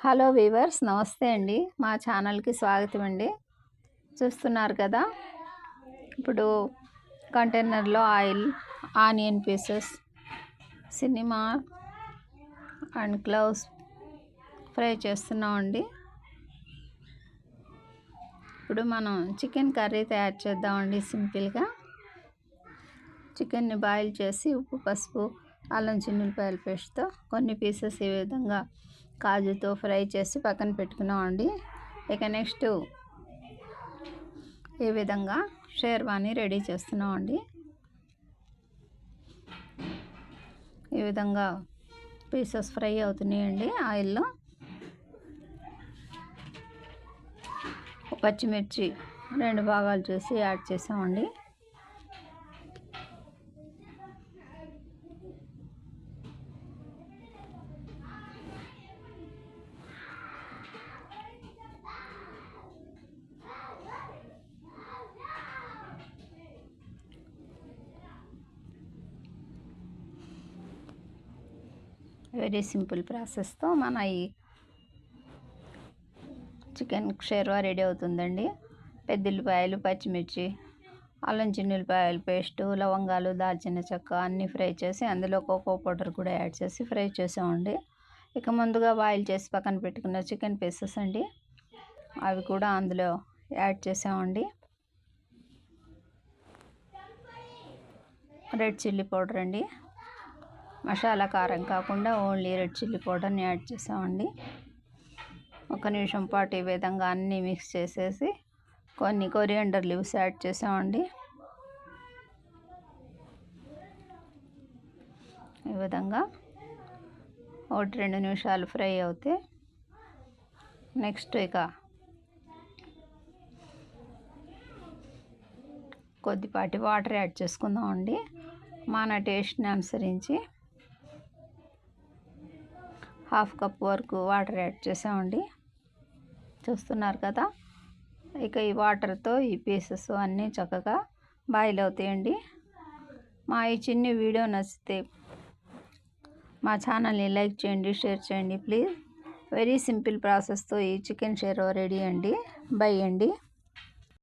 Hello weavers, నమస్తే అండి. మా ఛానల్కి స్వాగతం అండి. చూస్తున్నారు కదా, ఇప్పుడు కంటైనర్లో oil, onion pieces, cinema and cloves fry చేస్తున్నామండి. ఇప్పుడు మనం చికెన్ కర్రీ తయారు చేద్దామండి. సింపుల్గా చికెన్ని బాయిల్ చేసి ఉప్పు, పసుపు, అల్లం చిన్నులపాయల పేస్ట్తో కొన్ని పీసెస్ ఈ విధంగా కాజుతో ఫ్రై చేసి పక్కన పెట్టుకున్నామండి. ఇక నెక్స్ట్ ఈ విధంగా షేర్వానీ రెడీ చేస్తున్నామండి. ఈ విధంగా పీసెస్ ఫ్రై అవుతున్నాయండి ఆయిల్లో. పచ్చిమిర్చి 2 భాగాలు చేసి యాడ్ చేసామండి. వెరీ సింపుల్ ప్రాసెస్తో మన ఈ చికెన్ షేర్వా రెడీ అవుతుందండి. పెద్దల్లిపాయలు, పచ్చిమిర్చి, అల్లం చిన్నులపాయల పేస్టు, లవంగాలు, దాల్చిన చెక్క అన్నీ ఫ్రై చేసి అందులో కోకో పౌడర్ కూడా యాడ్ చేసి ఫ్రై చేసామండి. ఇక ముందుగా బాయిల్ చేసి పక్కన పెట్టుకున్న చికెన్ పీసెస్ అండి, అవి కూడా అందులో యాడ్ చేసామండి. రెడ్ చిల్లీ పౌడర్ అండి, మసాలా కారం కాకుండా ఓన్లీ రెడ్ చిల్లీ పౌడర్ని యాడ్ చేసామండి. 1 నిమిషం పాటు ఈ విధంగా అన్నీ మిక్స్ చేసేసి కొన్ని కొరియాండర్ లీవ్స్ యాడ్ చేసామండి. ఈ విధంగా 1-2 నిమిషాలు ఫ్రై అవుతే నెక్స్ట్ ఇక కొద్దిపాటి వాటర్ యాడ్ చేసుకుందామండి. మన టేస్ట్ని అనుసరించి 1/2 కప్ వరకు వాటర్ యాడ్ చేసామండి. చూస్తున్నారు కదా, ఇక ఈ వాటర్తో ఈ పీసెస్ అన్నీ చక్కగా బాయిల్ అవుతాయండి. మా ఈ చిన్న వీడియో నచ్చితే మా ఛానల్ని లైక్ చేయండి, షేర్ చేయండి ప్లీజ్. వెరీ సింపుల్ ప్రాసెస్తో ఈ చికెన్ షేర్వా రెడీ అండి. బై అండి.